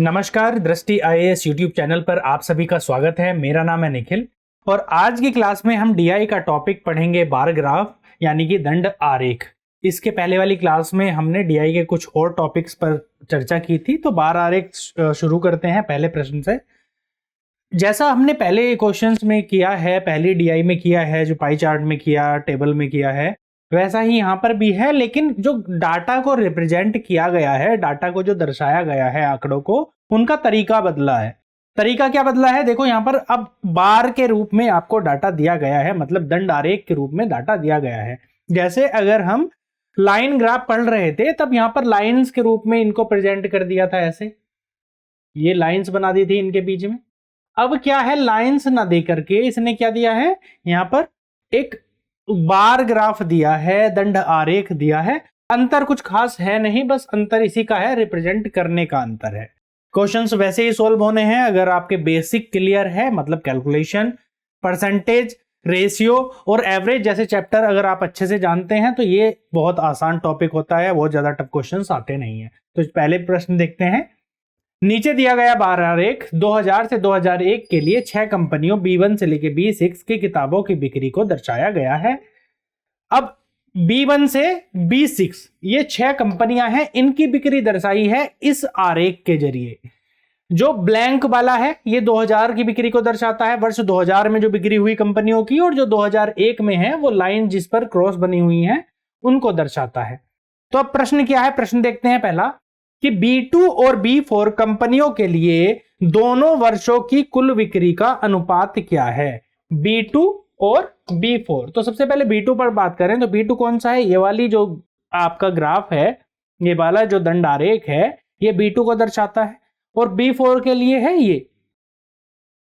नमस्कार, दृष्टि IAS YouTube channel पर आप सभी का स्वागत है। मेरा नाम है निखिल और आज की क्लास में हम डीआई का टॉपिक पढ़ेंगे, बार ग्राफ यानी कि दंड आरेख। इसके पहले वाली क्लास में हमने डीआई के कुछ और टॉपिक्स पर चर्चा की थी, तो बार आरेख शुरू करते हैं पहले प्रश्न से। जैसा हमने पहले क्वेश्चंस में किया है, पहली डीआई में किया है, जो पाई चार्ट में किया, टेबल में किया है, वैसा ही यहाँ पर भी है, लेकिन जो डाटा को रिप्रेजेंट किया गया है, डाटा को जो दर्शाया गया है, आंकड़ों को, उनका तरीका बदला है। तरीका क्या बदला है? देखो यहाँ पर अब बार के रूप में आपको डाटा दिया गया है, मतलब दंड आरेख के रूप में डाटा दिया गया है। जैसे अगर हम लाइन ग्राफ पढ़ रहे थे तब यहाँ पर लाइंस के रूप में इनको प्रेजेंट कर दिया था, ऐसे ये लाइंस बना दी थी इनके बीच में। अब क्या है, लाइंस ना दे करके इसने क्या दिया है, यहाँ पर एक बार ग्राफ दिया है, दंड आरेख दिया है। अंतर कुछ खास है नहीं, बस अंतर इसी का है, रिप्रेजेंट करने का अंतर है। क्वेश्चंस वैसे ही सॉल्व होने हैं अगर आपके बेसिक क्लियर है, मतलब कैलकुलेशन, परसेंटेज, रेशियो और एवरेज जैसे चैप्टर अगर आप अच्छे से जानते हैं तो ये बहुत आसान टॉपिक होता है, बहुत ज्यादा टफ क्वेश्चंस आते नहीं है। तो पहले प्रश्न देखते हैं। नीचे दिया गया बार आरेख 2000 से 2001 के लिए 6 कंपनियों B1 से लेकर B6 की किताबों की बिक्री को दर्शाया गया है। अब B1 से B6 ये 6 कंपनियां हैं, इनकी बिक्री दर्शाई है इस आरेख के जरिए। जो ब्लैंक वाला है ये 2000 की बिक्री को दर्शाता है, वर्ष 2000 में जो बिक्री हुई कंपनियों की, और जो 2001 में है वो लाइन जिस पर क्रॉस बनी हुई है उनको दर्शाता है। तो अब प्रश्न क्या है, प्रश्न देखते हैं पहला कि B2 और B4 कंपनियों के लिए दोनों वर्षों की कुल बिक्री का अनुपात क्या है। B2 और B4, तो सबसे पहले B2 पर बात करें तो B2 कौन सा है, ये वाली जो आपका ग्राफ है, ये वाला जो दंड आरेख है ये B2 को दर्शाता है, और B4 के लिए है ये।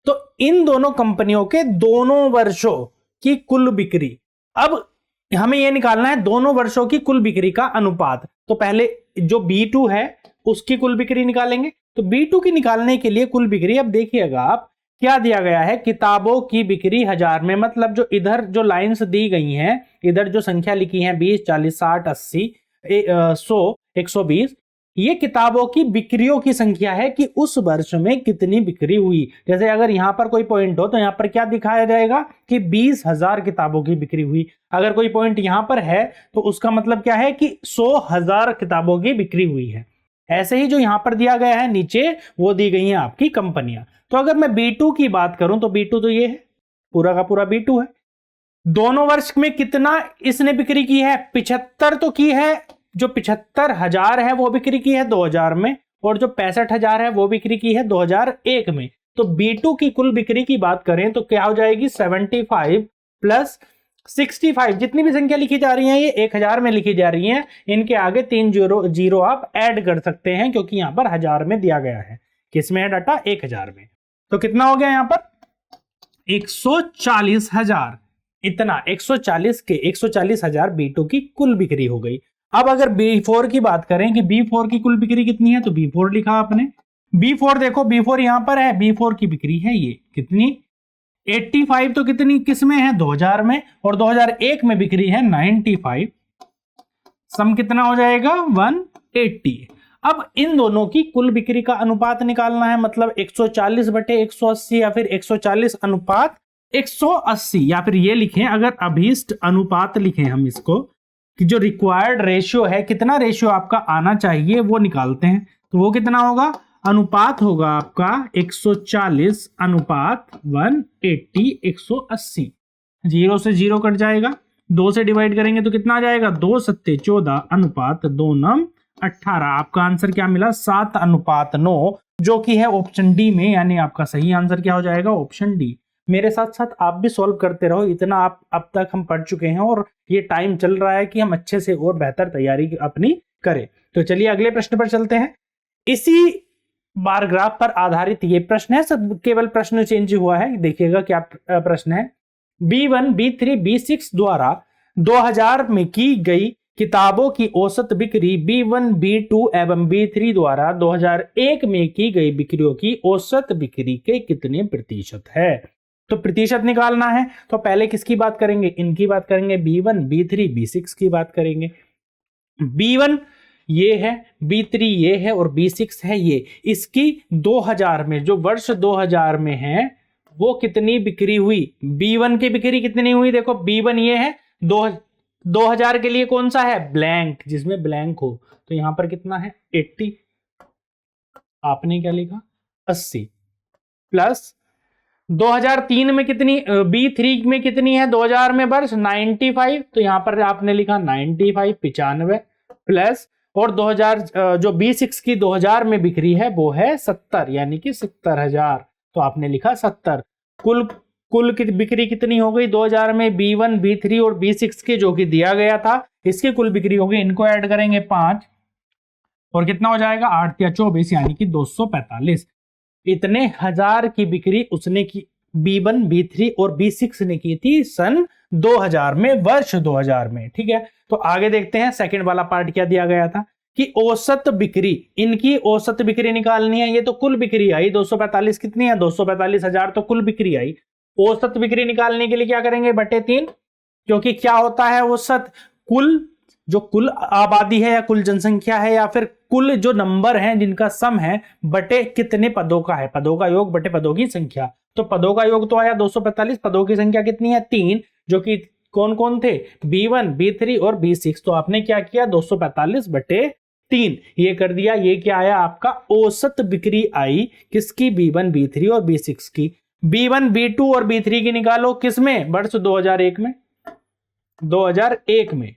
तो इन दोनों कंपनियों के दोनों वर्षों की कुल बिक्री, अब हमें यह निकालना है दोनों वर्षों की कुल बिक्री का अनुपात। तो पहले जो B2 है उसकी कुल बिक्री निकालेंगे। तो B2 की निकालने के लिए कुल बिक्री, अब देखिएगा आप क्या दिया गया है, किताबों की बिक्री 1000 में, मतलब जो इधर जो लाइंस दी गई हैं, इधर जो संख्या लिखी है 20, 40, 60, 80, 100, 120, ये किताबों की बिक्रियों की संख्या है कि उस वर्ष में कितनी बिक्री हुई। जैसे अगर यहां पर कोई पॉइंट हो तो यहां पर क्या दिखाया जाएगा कि 20,000 किताबों की बिक्री हुई। अगर कोई पॉइंट यहां पर है तो उसका मतलब क्या है कि 100,000 किताबों की बिक्री हुई है। ऐसे ही जो यहां पर दिया गया है नीचे, वो दी गई हैं आपकी कंपनियां। तो अगर मैं B2 की बात करूं तो B2 तो ये है, पूरा का पूरा B2 है। दोनों वर्ष में कितना इसने बिक्री की है, 75 तो की है। जो 75,000 है वो बिक्री की है 2000 में, और जो 65,000 है वो बिक्री की है 2001 में। तो B2 की कुल बिक्री की बात करें तो क्या हो जाएगी, 75 प्लस 65, जितनी भी संख्या लिखी जा रही है ये 1000 में लिखी जा रही है, इनके आगे 3 जीरो आप ऐड कर सकते हैं, क्योंकि यहां पर 1000 में दिया गया है। किसमें है डाटा, 1000 में। तो कितना हो गया यहां पर, 140,000। इतना 140,000 B2 की कुल बिक्री हो गई। अब अगर B4 की बात करें कि B4 की कुल बिक्री कितनी है, तो B4 लिखा आपने। B4 देखो, B4 यहां पर है, B4 की बिक्री है ये कितनी, 85, तो कितनी किसमें है, 2000 में, और 2001 में बिक्री है 95। सम कितना हो जाएगा, 180। अब इन दोनों की कुल बिक्री का अनुपात निकालना है, मतलब 140/180 या फिर 140 अनुपात 180, या फिर ये लिखें, अगर अभीष्ट अनुपात लिखें हम इसको, कि जो रिक्वायर्ड रेशियो है, कितना रेशियो आपका आना चाहिए वो निकालते हैं। तो वो कितना होगा, अनुपात होगा आपका 140 अनुपात 180, 180। 0 से 0 कट जाएगा, 2 से डिवाइड करेंगे तो कितना आ जाएगा, 2 सत्ते 14 अनुपात 2 नम 18। आपका आंसर क्या मिला, 7:9, जो कि है ऑप्शन डी में, यानी आपका सही आंसर क्या हो जाएगा, ऑप्शन डी। मेरे साथ साथ आप भी सॉल्व करते रहो, इतना आप अब तक हम पढ़ चुके हैं और ये टाइम चल रहा है कि हम अच्छे से और बेहतर तैयारी अपनी करें। तो चलिए अगले प्रश्न पर चलते हैं। इसी बार ग्राफ पर आधारित ये प्रश्न है, सब केवल प्रश्न चेंज हुआ है। देखिएगा क्या प्रश्न है। B1, B3, B6 द्वारा 2000 में की गई किताबों की औसत बिक्री B1, B2 एवं B3 द्वारा 2001 में की गई बिक्रियों की औसत बिक्री के कितने प्रतिशत है। तो प्रतिशत निकालना है, तो पहले किसकी बात करेंगे, इनकी बात करेंगे, B1, B3, B6 की बात करेंगे। B1 ये है, B3 ये है और B6 है ये। इसकी 2000 में, जो वर्ष 2000 में है, वो कितनी बिक्री हुई? B1 की बिक्री कितनी हुई? देखो B1 ये है, 2000 के लिए कौन सा है? ब्लैंक, जिसमें ब्लैंक हो। तो यहां पर कितना है? 80। आपने क्या लिखा? 80 प्लस 2003 में कितनी, B3 में कितनी है 2000 में वर्ष? 95। तो यहां पर आपने लिखा 95, 95 प्लस, और 2000 जो B6 की 2000 में बिक्री है वो है 70, यानी कि 70,000। तो आपने लिखा 70। कुल कुल की बिक्री कितनी हो गई 2000 में? B1, B3 और B6 की जो कि दिया गया था, इसकी कुल बिक्री होगी। इनको ऐड करेंगे 5 और कितना हो जाएगा? 8 या 24, यानी कि 245। इतने हजार की बिक्री उसने की, B1, B3 और B6 ने की थी सन 2000 में, वर्ष 2000 में। ठीक है, तो आगे देखते हैं सेकंड वाला पार्ट क्या दिया गया था कि औसत बिक्री, इनकी औसत बिक्री निकालनी है। ये तो कुल बिक्री आई 245, कितनी है? 245,000 तो कुल बिक्री आई। औसत बिक्री निकालने के लिए क्या करेंगे? बटे 3, क्योंकि क्या होता है औसत? कुल, जो कुल आबादी है या कुल जनसंख्या है या फिर कुल जो नंबर है जिनका सम है, बटे कितने पदों का है, पदों का योग बटे पदों की संख्या। तो पदों का योग तो आया 245, पदों की संख्या कितनी है? 3, जो कि कौन कौन थे? B1, B3 और B6। तो आपने क्या किया? 245 बटे 3 ये कर दिया। ये क्या आया आपका? औसत बिक्री आई किसकी? B1, B3 और B6 की। B1, B2 और B3 की निकालो, किसमें? वर्ष 2001 में, 2001 में।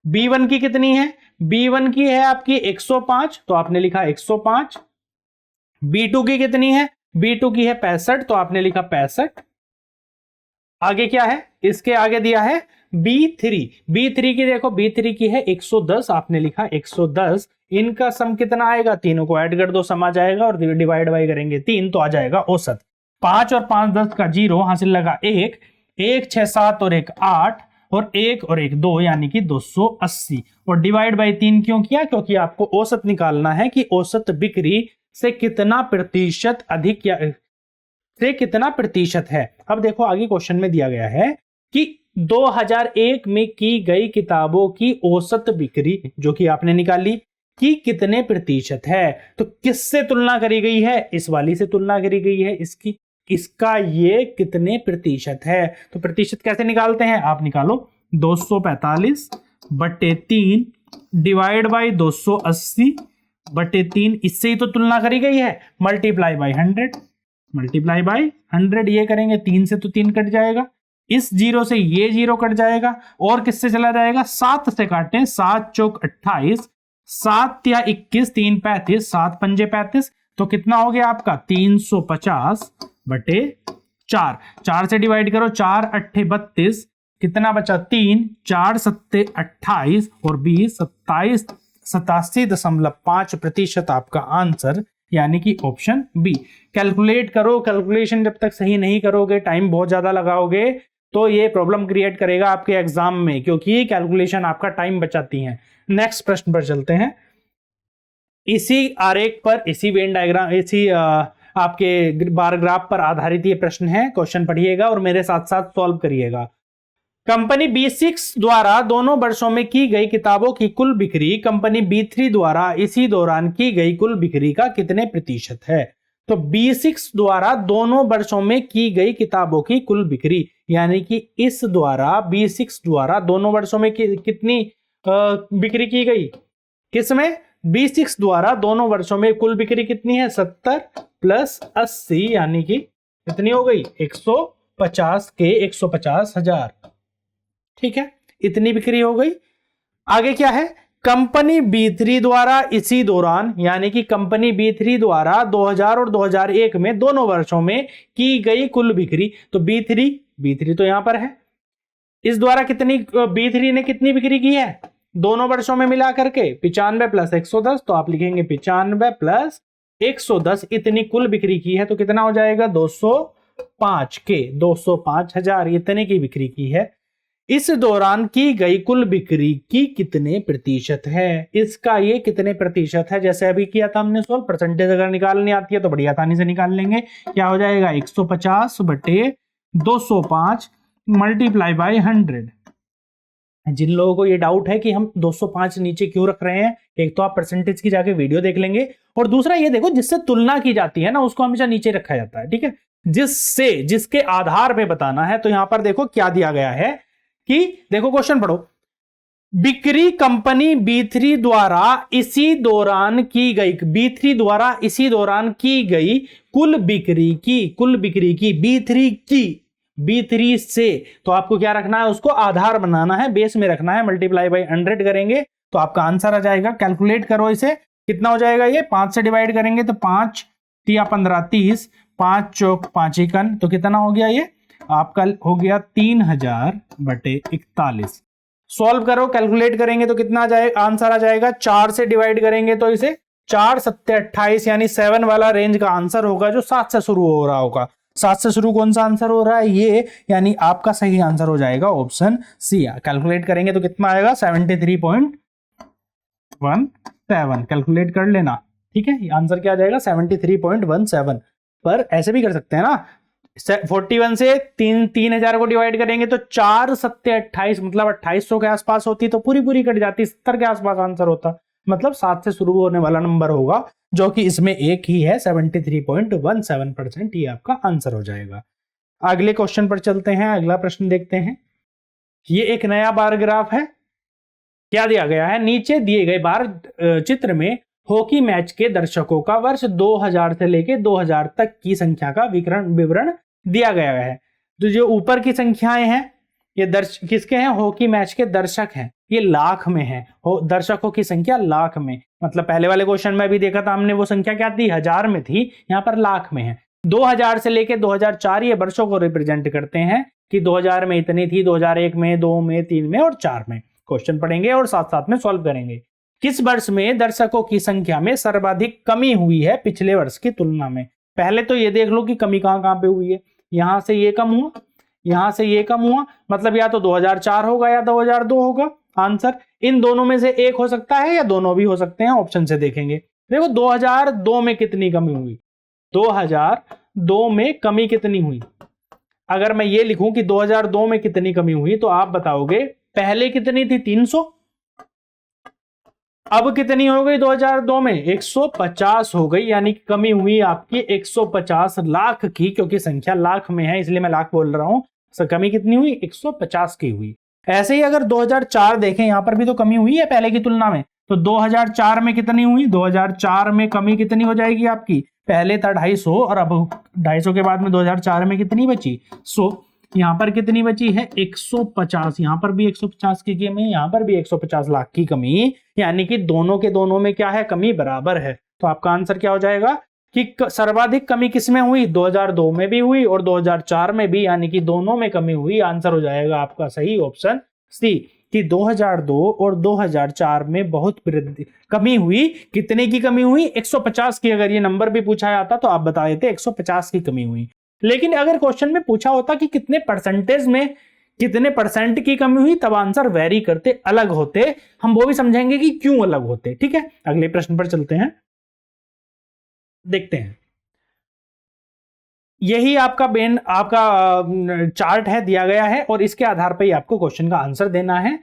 B1 की कितनी है? B1 की है आपकी 105, तो आपने लिखा 105। B2 की कितनी है? B2 की है 65, तो आपने लिखा 65। आगे क्या है? इसके आगे दिया है B3। B3 की देखो, B3 की है 110, आपने लिखा 110। इनका सम कितना आएगा? तीनों को ऐड कर दो, सम आ जाएगा, और डिवाइड बाई करेंगे 3 तो आ जाएगा औसत। 5 और 5 10 का 0, हासिल लगा 1, 1 6 7 और 1 8, और 1 और 1 2, यानी कि 280। और डिवाइड बाई 3 क्यों किया? क्योंकि आपको औसत निकालना है कि औसत बिक्री से कितना प्रतिशत अधिक या से कितना प्रतिशत है। अब देखो आगे क्वेश्चन में दिया गया है कि 2001 में की गई किताबों की औसत बिक्री, जो कि आपने निकाली, कि कितने प्रतिशत है। तो किससे तुलना करी गई है? इस वाली से तुलना करी गई है इसकी। इसका ये कितने प्रतिशत है? तो प्रतिशत कैसे निकालते हैं? आप निकालो 245 बटे 3 डिवाइड बाई 280 बटे 3, इससे ही तो तुलना करी गई है, मल्टीप्लाई बाई 100, मल्टीप्लाई बाई 100। ये करेंगे 3 से तो 3 कट जाएगा, इस 0 से ये 0 कट जाएगा, और किससे चला जाएगा? 7 से काटें, 7 चौक 28, 7 या 21, 3 35, 7 पंजे 35। तो कितना हो गया आपका? 350 बटे 4। 4 से डिवाइड करो, 4 अट्ठे 32, कितना बचा? 3, 4 सत्ते 28 और 20 27, 87.5% आपका आंसर, यानी कि ऑप्शन बी। कैलकुलेट करो, कैलकुलेशन जब तक सही नहीं करोगे, टाइम बहुत ज्यादा लगाओगे, तो ये प्रॉब्लम क्रिएट करेगा आपके एग्जाम में, क्योंकि कैलकुलेशन आपका टाइम बचाती है। नेक्स्ट प्रश्न पर चलते हैं। इसी आरेख पर, इसी वेन डायग्राम, इसी आपके बार ग्राफ पर आधारित ये प्रश्न है। क्वेश्चन पढ़िएगा और मेरे साथ साथ सॉल्व करिएगा। कंपनी B6 द्वारा दोनों वर्षों में की गई किताबों की कुल बिक्री कंपनी B3 द्वारा इसी दौरान की गई कुल बिक्री का कितने प्रतिशत है? तो B6 द्वारा दोनों वर्षों में की गई किताबों की कुल बिक्री, यानी कि इस द्वारा, B6 द्वारा दोनों वर्षों में कितनी बिक्री की गई? किसमें? B6 द्वारा दोनों वर्षों में कुल बिक्री कितनी है? 70 प्लस 80, यानी कि कितनी हो गई? 150 के 150,000। ठीक है, इतनी बिक्री हो गई। आगे क्या है? कंपनी B3 द्वारा इसी दौरान, यानी कि कंपनी B3 द्वारा 2000 और 2001 में दोनों वर्षों में की गई कुल बिक्री। तो B3 तो यहां पर है, इस द्वारा कितनी, B3 ने कितनी बिक्री की है दोनों वर्षों में मिला करके? 95 प्लस 110, तो आप लिखेंगे 95 प्लस 110, इतनी कुल बिक्री की है। तो कितना हो जाएगा? 205 के 205,000, इतने की बिक्री की है। इस दौरान की गई कुल बिक्री की कितने प्रतिशत है? इसका ये कितने प्रतिशत है, जैसे अभी किया था हमने सोल्व, परसेंटेज अगर निकालनी आती है तो बड़ी आसानी से निकाल लेंगे। क्या हो जाएगा? 150 बटे 205 मल्टीप्लाई बाई 100, जिन लोगों को ये डाउट है कि हम 205 नीचे क्यों रख रहे हैं, एक तो आप परसेंटेज की जाके वीडियो देख लेंगे, और दूसरा ये देखो जिससे तुलना की जाती है ना उसको हमेशा नीचे रखा जाता है, ठीक है, जिससे जिसके आधार पे बताना है। तो यहां पर देखो क्या दिया गया है कि देखो क्वेश्चन पढ़ो, बिक्री कंपनी B3 द्वारा इसी दौरान की गई, B3 द्वारा इसी दौरान की गई कुल बिक्री की B3 से, तो आपको क्या रखना है, उसको आधार बनाना है, बेस में रखना है, मल्टीप्लाई बाई 100 करेंगे तो आपका आंसर आ जाएगा। कैलकुलेट करो इसे, कितना हो जाएगा, ये 5 से डिवाइड करेंगे तो 5 तिया 15 30, 5 चौक 5 एकन, तो कितना हो गया, ये आपका हो गया 3000/41। सॉल्व करो, कैलकुलेट करेंगे तो कितना आ जाएगा, आंसर आ जाएगा। 4 से डिवाइड करेंगे तो इसे 4 7 28 यानी 7 वाला रेंज का आंसर होगा जो 7 से शुरू हो रहा होगा। 7 से शुरू कौन सा आंसर हो रहा है, ये, यानी आपका सही आंसर हो जाएगा ऑप्शन सी। कैलकुलेट करेंगे तो कितना आएगा, 73.17। कैलकुलेट कर लेना, ठीक है, आंसर क्या आ जाएगा 73.17। पर ऐसे भी कर सकते हैं ना, 41 से 3000 को डिवाइड करेंगे तो 4 7 28 मतलब 2800 के आसपास होती, तो पूरी कट जाती, 70 के आसपास आंसर होता, मतलब 7 से शुरू होने वाला नंबर होगा जो कि इसमें एक ही है, 73.17%, ये आपका आंसर हो जाएगा। अगले क्वेश्चन पर चलते हैं, अगला प्रश्न देखते हैं। ये एक नया बार ग्राफ है, क्या दिया गया है, नीचे दिए गए बार चित्र में हॉकी मैच के दर्शकों का वर्ष 2000 से लेकर 2000 तक की संख्या का विवरण दिया गया है। तो जो ऊपर की संख्याएं हैं ये किसके हैं, हॉकी मैच के दर्शक हैं, ये लाख में है, दर्शकों की संख्या लाख में, मतलब पहले वाले क्वेश्चन में भी देखा था हमने, वो संख्या क्या थी, 1000 में थी, यहाँ पर लाख में है। 2000 से लेकर 2004 ये वर्षों को रिप्रेजेंट करते हैं कि 2000 में इतनी थी, 2001 में, 2 में, 3 में और 4 में। क्वेश्चन पढ़ेंगे और साथ साथ में सॉल्व करेंगे। किस वर्ष में दर्शकों की संख्या में सर्वाधिक कमी हुई है पिछले वर्ष की तुलना में। पहले तो ये देख लो कि कमी कहां पे हुई है, यहां से ये कम हुआ, यहां से ये कम हुआ, मतलब या तो 2004 होगा या 2002 होगा आंसर। इन दोनों में से एक हो सकता है या दोनों भी हो सकते हैं, ऑप्शन से देखेंगे। देखो 2002 में कितनी कमी हुई, 2002 में कमी कितनी हुई, अगर मैं ये लिखूं कि 2002 में कितनी कमी हुई तो आप बताओगे पहले कितनी थी, 300, अब कितनी हो गई 2002 में, 150 हो गई, यानी कि कमी हुई आपकी 150 लाख की, क्योंकि संख्या लाख में है इसलिए मैं लाख बोल रहा हूं। कमी कितनी हुई, 150 की हुई। ऐसे ही अगर 2004 देखें, यहां पर भी तो कमी हुई है पहले की तुलना में, तो 2004 में कितनी हुई, 2004 में कमी कितनी हो जाएगी आपकी, पहले था 250 और अब 250 के बाद में 2004 में कितनी बची, 100, यहां पर कितनी बची है 150, यहां पर भी 150 की कमी, यहां पर भी 150 लाख की कमी, यानी कि दोनों के दोनों में क्या है, कमी बराबर है। तो आपका आंसर क्या हो जाएगा कि सर्वाधिक कमी किसमें हुई, 2002 में भी हुई और 2004 में भी, यानी कि दोनों में कमी हुई। आंसर हो जाएगा आपका सही ऑप्शन सी, कि 2002 और 2004 में बहुत कमी हुई। कितने की कमी हुई, 150 की। अगर ये नंबर भी पूछा जाता तो आप बता देते 150 की कमी हुई। लेकिन अगर क्वेश्चन में पूछा होता कि कितने परसेंटेज में, कितने परसेंट की कमी हुई, तब आंसर वेरी करते, अलग होते, हम वो भी समझेंगे कि क्यों अलग होते। ठीक है, अगले प्रश्न पर चलते हैं, देखते हैं। यही आपका चार्ट है, दिया गया है और इसके आधार पर ही आपको क्वेश्चन का आंसर देना है।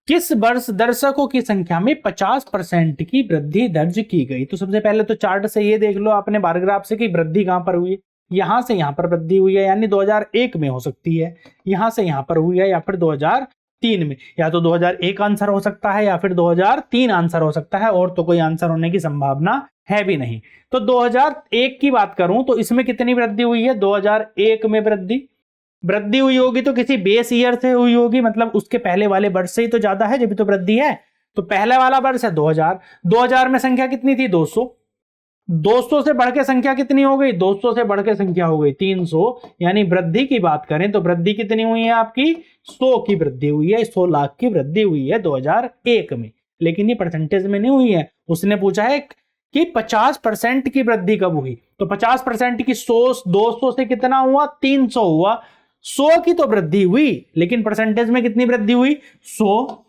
किस वर्ष दर्शकों की संख्या में 50% की वृद्धि दर्ज की गई। तो सबसे पहले तो चार्ट से ये देख लो आपने बार ग्राफ से कि वृद्धि कहां पर हुई है, यहां से यहां पर वृद्धि हुई है, यानी 2001 में हो सकती है, यहां से यहां पर हुई है, या फिर 2003 में, या तो 2001 आंसर हो सकता है या फिर 2003 आंसर हो सकता है, और तो कोई आंसर होने की संभावना है भी नहीं। तो 2001 की बात करूं तो इसमें कितनी वृद्धि हुई है, 2001 में वृद्धि हुई होगी तो किसी बेस ईयर से हुई होगी, मतलब उसके पहले वाले वर्ष से ही तो ज्यादा है, जब तो वृद्धि है। तो पहला वाला वर्ष है 2000 में संख्या कितनी थी, 200 से बढ़ के संख्या कितनी हो गई, 200 से बढ़ के संख्या हो गई 300, यानी वृद्धि की बात करें तो वृद्धि कितनी हुई है आपकी, 100 की वृद्धि हुई है, 100 लाख की वृद्धि हुई है 2001 में। लेकिन ये परसेंटेज में नहीं हुई है, उसने पूछा है कि 50% की वृद्धि कब हुई, तो 50% की 200 से कितना हुआ, 300 हुआ, 100 की तो वृद्धि हुई, लेकिन परसेंटेज में कितनी वृद्धि हुई, 100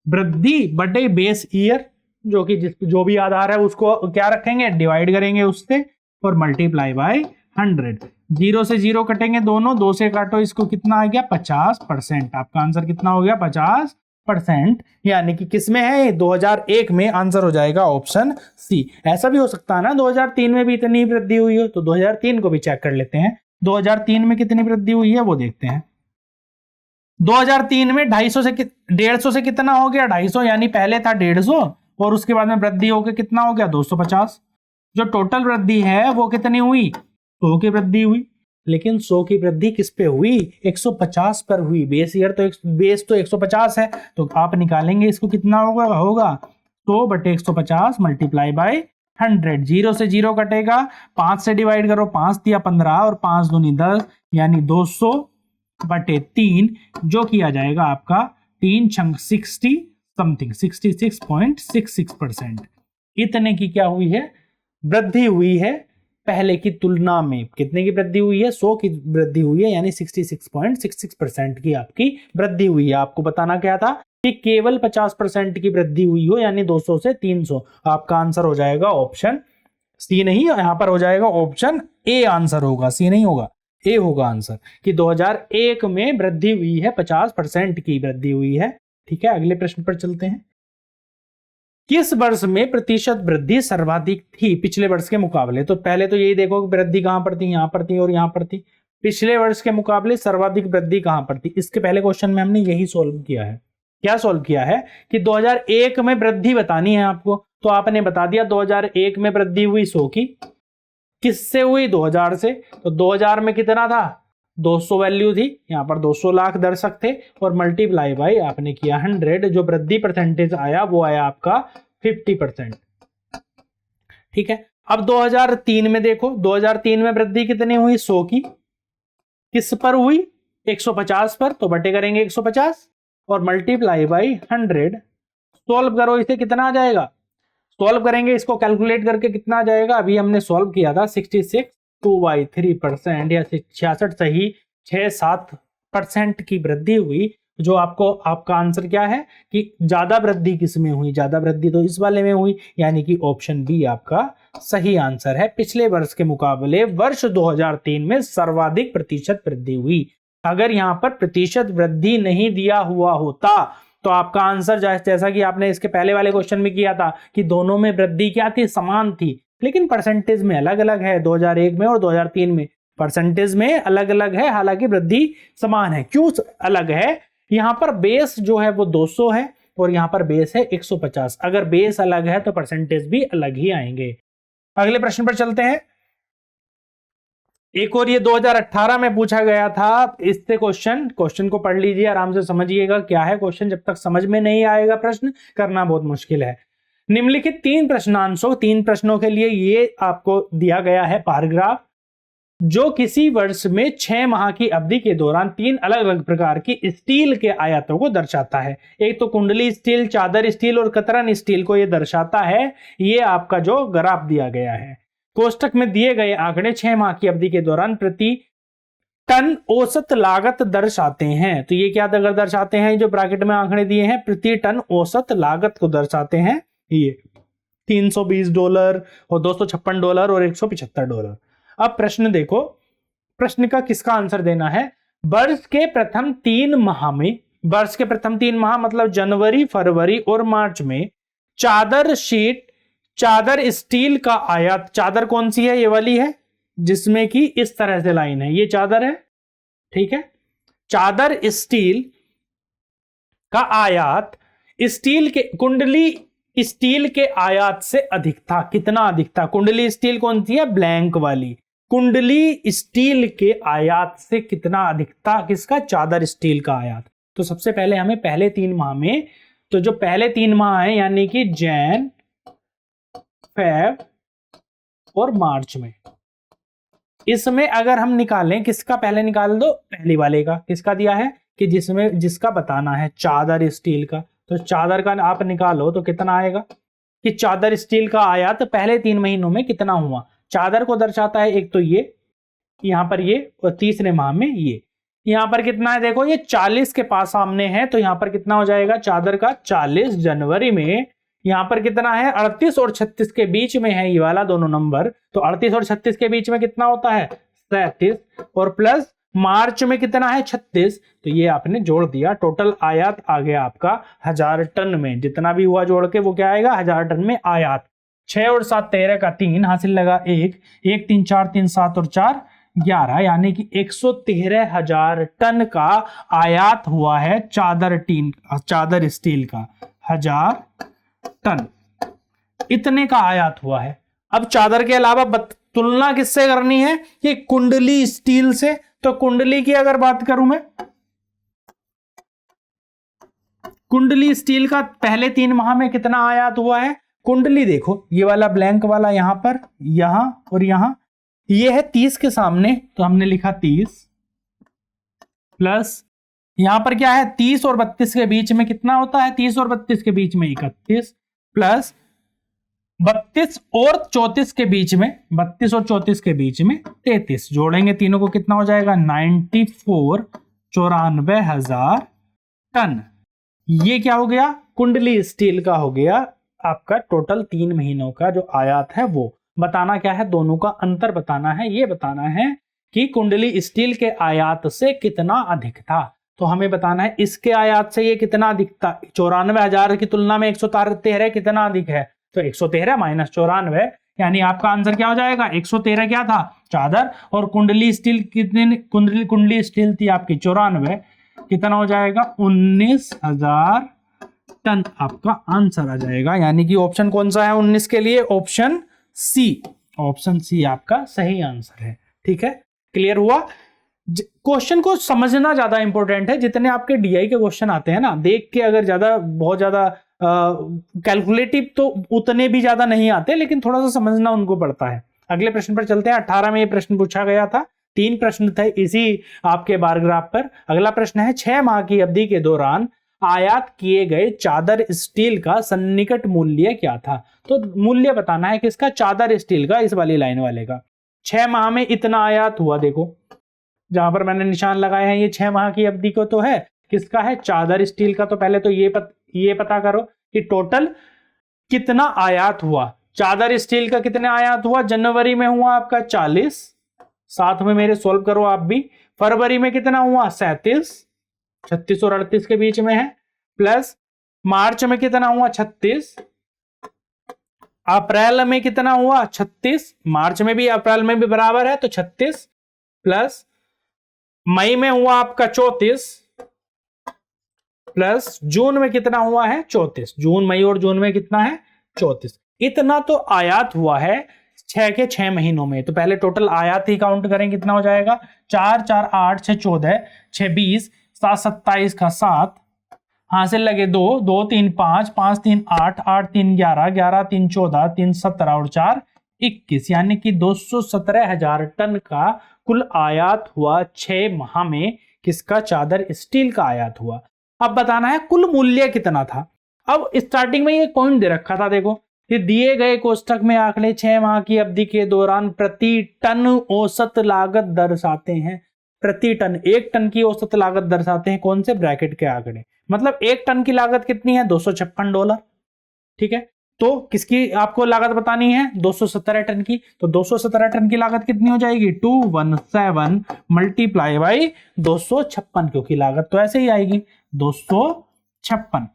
वृद्धि बटे बेस ईयर, जो कि जो भी आधार है उसको क्या रखेंगे, डिवाइड करेंगे उससे और मल्टीप्लाई बाय 100। 0 से 0 कटेंगे दोनों, 2 से काटो इसको, कितना आ गया 50%। आपका आंसर कितना हो गया 50%, यानी कि किसमें है 2001 में। आंसर हो जाएगा ऑप्शन सी। ऐसा भी हो सकता है ना 2003 में भी इतनी वृद्धि हुई हो, तो 2003 को भी चेक कर लेते हैं। 2003 में कितनी वृद्धि हुई है वो देखते हैं। 2003 में 150 से कितना हो गया 250, यानी पहले था 150 और उसके बाद में वृद्धि होकर कितना हो गया 250। जो टोटल वृद्धि है वो कितनी हुई 100 की वृद्धि हुई। लेकिन 100 की वृद्धि किस पे हुई 150 पर हुई। बेस ईयर तो बेस तो 150 है, तो आप निकालेंगे इसको, कितना होगा 100/150 मल्टीप्लाई बाय 100। 0 से 0 कटेगा, 5 से डिवाइड करो, 5 दिया 15 और 5 दूनी 10, यानी 200/3, जो किया जाएगा आपका 3 छंग 60 समथिंग 66.66%। इतने की क्या हुई है वृद्धि हुई है पहले की तुलना में। कितने की वृद्धि हुई है 100 की वृद्धि हुई है, यानी 66.66% की आपकी वृद्धि हुई है। आपको बताना क्या था कि केवल 50% की वृद्धि हुई हो, यानी 200 से 300। आपका आंसर हो जाएगा ऑप्शन सी, नहीं यहां पर हो जाएगा ऑप्शन ए आंसर होगा, सी नहीं होगा, ए होगा आंसर, कि 2001 में वृद्धि हुई है, 50% की वृद्धि हुई है। ठीक है, अगले प्रश्न पर चलते हैं। किस वर्ष में प्रतिशत वृद्धि सर्वाधिक थी पिछले वर्ष के मुकाबले? तो पहले तो यही देखो कि वृद्धि कहां पर थी, यहां पर थी और यहां पर थी। पिछले वर्ष के मुकाबले सर्वाधिक वृद्धि कहां पर थी? इसके पहले क्वेश्चन में हमने यही सोल्व किया है। क्या सोल्व किया है कि 2001 में वृद्धि बतानी है आपको, तो आपने बता दिया 2001 में वृद्धि हुई 100 की। किससे हुई 2000 से, तो 2000 में कितना था 200 वैल्यू थी, यहां पर 200 लाख दर्शक थे, और मल्टीप्लाई बाई आपने किया 100। जो वृद्धि परसेंटेज आया वो आया आपका 50%। ठीक है, अब 2003 में देखो, 2003 में वृद्धि कितनी हुई 100 की। किस पर हुई 150 पर, तो बटे करेंगे 150 और मल्टीप्लाई बाई 100। सोल्व करो इसे, कितना आ जाएगा, सोल्व करेंगे इसको कैलकुलेट करके कितना आ जाएगा। अभी हमने सोल्व किया था 66 2/3% या 66 सही 6-7% की वृद्धि हुई। जो आपका आंसर क्या है कि ज्यादा वृद्धि किस में हुई, ज्यादा वृद्धि तो इस वाले में हुई, यानी कि ऑप्शन बी आपका सही आंसर है। पिछले वर्ष के मुकाबले वर्ष 2003 में सर्वाधिक प्रतिशत वृद्धि हुई। अगर यहां पर प्रतिशत वृद्धि नहीं दिया हुआ होता तो आपका आंसर जैसा कि आपने इसके पहले वाले क्वेश्चन में किया था कि दोनों में वृद्धि क्या थी, समान थी, लेकिन परसेंटेज में अलग अलग है। 2001 में और 2003 में परसेंटेज में अलग अलग है, हालांकि वृद्धि समान है। क्यों अलग है, यहां पर बेस जो है वो 200 है और यहां पर बेस है 150। अगर बेस अलग है तो परसेंटेज भी अलग ही आएंगे। अगले प्रश्न पर चलते हैं। एक और ये 2018 में पूछा गया था, इससे क्वेश्चन को पढ़ लीजिए, आराम से समझिएगा क्या है क्वेश्चन। जब तक समझ में नहीं आएगा प्रश्न करना बहुत मुश्किल है। निम्नलिखित 3 प्रश्नांशों 3 प्रश्नों के लिए ये आपको दिया गया है पैराग्राफ, जो किसी वर्ष में 6 माह की अवधि के दौरान 3 अलग अलग प्रकार की स्टील के आयातों को दर्शाता है। एक तो कुंडली स्टील, चादर स्टील और कतरन स्टील को यह दर्शाता है। ये आपका जो ग्राफ दिया गया है, कोष्टक में दिए गए आंकड़े 6 माह की अवधि के दौरान प्रति टन औसत लागत दर्शाते हैं। तो ये क्या दर्शाते हैं, जो ब्रैकेट में आंकड़े दिए हैं प्रति टन औसत लागत को दर्शाते हैं। ये $320 और $256 और $175। अब प्रश्न देखो, प्रश्न का किसका आंसर देना है। वर्ष के प्रथम 3 माह में, वर्ष के प्रथम 3 माह मतलब जनवरी, फरवरी और मार्च में चादर स्टील का आयात, चादर कौन सी है, ये वाली है जिसमें कि इस तरह से लाइन है, ये चादर है। ठीक है, चादर स्टील का आयात कुंडली स्टील के आयात से अधिक था। कितना अधिक था, कुंडली स्टील कौन सी है, ब्लैंक वाली, कुंडली स्टील के आयात से कितना अधिक था, किसका, चादर स्टील का आयात। तो सबसे पहले हमें पहले 3 माह में, तो जो पहले 3 माह है यानी कि जैन, फेब और मार्च में, इसमें अगर हम निकालें, किसका पहले निकाल दो, पहली वाले का। किसका दिया है कि जिसका बताना है चादर स्टील का, तो चादर का आप निकालो तो कितना आएगा कि चादर स्टील का आयात पहले 3 महीनों में कितना हुआ। चादर को दर्शाता है एक तो ये, यहां पर ये, और तीसरे माह में ये। यहां पर कितना है देखो, ये 40 के पास सामने है, तो यहां पर कितना हो जाएगा चादर का 40 जनवरी में। यहां पर कितना है 38 और 36 के बीच में है ये वाला दोनों नंबर, तो 38 और 36 के बीच में कितना होता है 37 और प्लस मार्च में कितना है 36, तो ये आपने जोड़ दिया, टोटल आयात आ गया आपका 1000 टन में। जितना भी हुआ जोड़ के वो क्या आएगा 1000 टन में आयात। 6 और 7 13 का 3 हासिल लगा 1, 1 3 4 3 7 और 4 11, यानी कि 113,000 टन का आयात हुआ है चादर स्टील का 1000 टन, इतने का आयात हुआ है। अब चादर के अलावा तुलना किससे करनी है, कि कुंडली स्टील से। तो कुंडली की अगर बात करूं मैं, कुंडली स्टील का पहले 3 माह में कितना आयात हुआ है, कुंडली देखो ये वाला ब्लैंक वाला यहां पर, यहां और यहां, ये है 30 के सामने तो हमने लिखा 30 प्लस यहां पर क्या है 30 और 32 के बीच में कितना होता है, 30 और 32 के बीच में 31 प्लस 32 और 34 के बीच में, 32 और 34 के बीच में 33, जोड़ेंगे तीनों को कितना हो जाएगा 94,94,000 टन। ये क्या हो गया, कुंडली स्टील का हो गया आपका टोटल 3 महीनों का जो आयात है। वो बताना क्या है, दोनों का अंतर बताना है। ये बताना है कि कुंडली स्टील के आयात से कितना अधिक था, तो हमें बताना है इसके आयात से ये कितना अधिक था। 94,000 की तुलना में 113 कितना अधिक है, तो 113 माइनस 94, यानी आपका आंसर क्या हो जाएगा 113 क्या था चादर, और कुंडली स्टील कितने, कुंडली स्टील थी आपकी 94, कितना हो जाएगा 19,000 टन, आपका आंसर आ जाएगा। यानी कि ऑप्शन कौन सा है 19 के लिए, ऑप्शन सी, ऑप्शन सी आपका सही आंसर है। ठीक है, क्लियर हुआ। क्वेश्चन को समझना ज्यादा इंपॉर्टेंट है। जितने आपके डीआई के क्वेश्चन आते हैं ना, देख के अगर ज्यादा बहुत ज्यादा कैलकुलेटिव तो उतने भी ज्यादा नहीं आते, लेकिन थोड़ा सा समझना उनको पड़ता है। अगले प्रश्न पर चलते हैं। 18 में ये प्रश्न पूछा गया था, 3 प्रश्न थे इसी आपके बार ग्राफ पर। अगला प्रश्न है 6 माह की अवधि के दौरान आयात किए गए चादर स्टील का सन्निकट मूल्य क्या था। तो मूल्य बताना है किसका, चादर स्टील का, इस वाली लाइन वाले का। 6 माह में इतना आयात हुआ, देखो जहां पर मैंने निशान लगाए हैं ये 6 माह की अवधि को तो है, किसका है चादर स्टील का। तो पहले तो ये पता करो कि टोटल कितना आयात हुआ। चादर स्टील का कितने आयात हुआ, जनवरी में हुआ आपका 40, साथ में मेरे सोल्व करो आप भी। फरवरी में कितना हुआ 37, 36 और 38 के बीच में है, प्लस मार्च में कितना हुआ 36, अप्रैल में कितना हुआ 36, मार्च में भी अप्रैल में भी बराबर है तो 36, प्लस मई में हुआ आपका 34, प्लस जून में कितना हुआ है 34, जून मई और जून में कितना है 34। इतना तो आयात हुआ है 6 के 6 महीनों में। तो पहले टोटल आयात ही काउंट करें, कितना हो जाएगा 4 4 8 6 14 6 20 7 27 का 7, हासिल लगे 2 2 3 5 5 3 8 8 3 11 11 3 14 3 17 और 4 21, यानी कि 217,000 टन का कुल आयात हुआ 6 माह में। किसका, चादर स्टील का आयात हुआ। अब बताना है कुल मूल्य कितना था। अब स्टार्टिंग में ये पॉइंट दे रखा था, देखो ये दिए गए कोष्टक में आंकड़े 6 माह की अवधि के दौरान प्रति टन औसत लागत दर्शाते हैं। प्रति टन, 1 टन की औसत लागत दर्शाते हैं, कौन से, ब्रैकेट के आंकड़े। मतलब 1 टन की लागत कितनी है $256। ठीक है, तो किसकी आपको लागत बतानी है 217 टन की। तो 217 टन की लागत कितनी हो जाएगी 217 मल्टीप्लाई बाई 256, क्योंकि लागत तो ऐसे ही आएगी 256।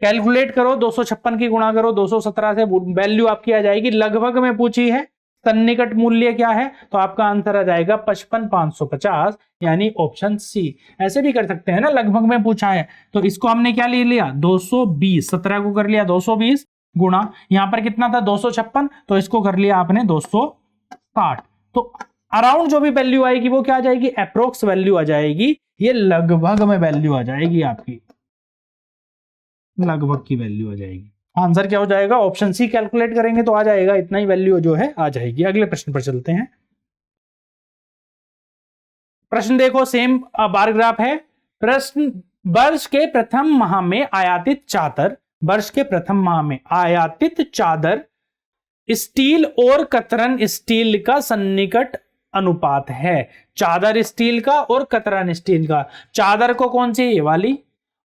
कैलकुलेट करो, 256 की गुणा करो 217 से, वैल्यू आपकी आ जाएगी, लगभग में पूछी है सन्निकट मूल्य क्या है, तो आपका आंसर आ जाएगा 55,550, यानी ऑप्शन सी। ऐसे भी कर सकते हैं ना, लगभग में पूछा है तो इसको हमने क्या ले लिया 220, 17 को कर लिया 220 गुणा, यहां पर कितना था 256, तो इसको कर लिया आपने 260। तो अराउंड जो भी वैल्यू आएगी वो क्या आ जाएगी, अप्रोक्स वैल्यू आ जाएगी, ये लगभग में वैल्यू आ जाएगी आपकी, लगभग की वैल्यू आ जाएगी। आंसर क्या हो जाएगा, ऑप्शन सी कैलकुलेट करेंगे तो आ जाएगा, इतना ही वैल्यू जो है आ जाएगी। अगले प्रश्न पर चलते हैं। प्रश्न देखो, सेम बार ग्राफ है। प्रश्न, वर्ष के प्रथम माह में आयातित चादर, वर्ष के प्रथम माह में आयातित चादर स्टील और कतरन स्टील का सन्निकट अनुपात है। चादर स्टील का और कतरन स्टील का, चादर को कौन सी, ये वाली,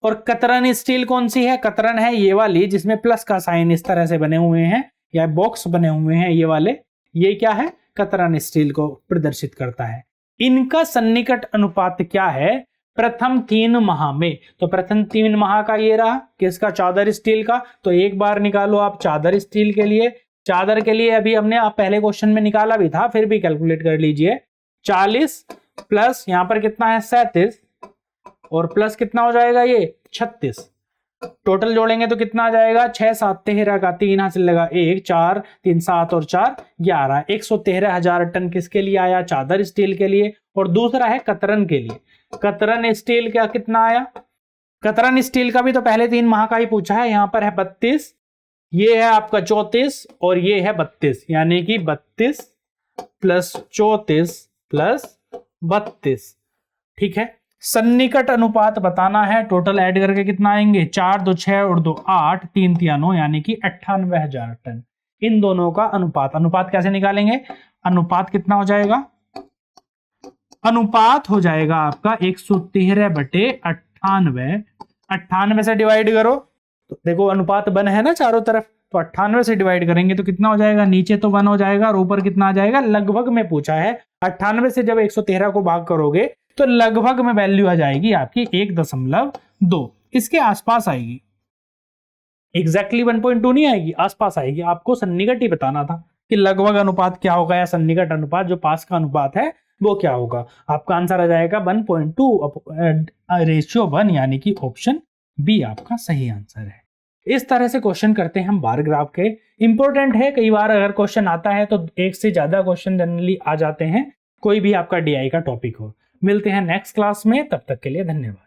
और कतरन स्टील कौन सी है, कतरन है ये वाली जिसमें प्लस का साइन इस तरह से बने हुए हैं या बॉक्स बने हुए हैं ये वाले, ये क्या है कतरन स्टील को प्रदर्शित करता है। इनका सन्निकट अनुपात क्या है प्रथम 3 माह में? तो प्रथम 3 माह का ये रहा, किसका? चादर स्टील का। तो एक बार निकालो आप चादर स्टील के लिए। चादर के लिए अभी हमने आप पहले क्वेश्चन में निकाला भी था, फिर भी कैलकुलेट कर लीजिए। 40 प्लस यहां पर कितना है 37 और प्लस कितना हो जाएगा ये 36। टोटल जोड़ेंगे तो कितना आ जाएगा 6 7 13 का 3 हासिल लगा 1 4 3 7 और 4 11। 113,000 टन किसके लिए आया? चादर स्टील के लिए। और दूसरा है कतरन के लिए। कतरन स्टील का कितना आया? कतरन स्टील का भी तो पहले 3 माह का ही पूछा है। यहां पर है 32, ये है आपका 34 और ये है 32, यानी कि 32 प्लस 34 प्लस 32। ठीक है, सन्निकट अनुपात बताना है। टोटल ऐड करके कितना आएंगे? 4 2 6 और 2 8 3 3 9, यानी कि 98,000 टन। इन दोनों का अनुपात, अनुपात कैसे निकालेंगे? अनुपात कितना हो जाएगा? अनुपात हो जाएगा आपका 113/98। 98 से डिवाइड करो तो देखो अनुपात 1 है ना चारों तरफ, तो 98 से डिवाइड करेंगे तो कितना हो जाएगा? नीचे तो 1 हो जाएगा और ऊपर कितना आ जाएगा? लगभग में पूछा है। 98 से जब 113 को भाग करोगे तो लगभग में वैल्यू आ जाएगी आपकी 1.2, इसके आसपास आएगी। एग्जैक्टली 1.2 नहीं आएगी, आसपास आएगी। आपको सन्निकट ही बताना था कि लगभग अनुपात क्या होगा या सन्निकट अनुपात जो पास का अनुपात है वो क्या होगा। आपका आंसर आ जाएगा 1.2/1, यानी कि ऑप्शन बी आपका सही आंसर है। इस तरह से क्वेश्चन करते हैं हम बार ग्राफ के। इंपॉर्टेंट है, कई बार अगर क्वेश्चन आता है तो एक से ज्यादा क्वेश्चन जनरली आ जाते हैं, कोई भी आपका डीआई का टॉपिक हो। मिलते हैं नेक्स्ट क्लास में, तब तक के लिए धन्यवाद।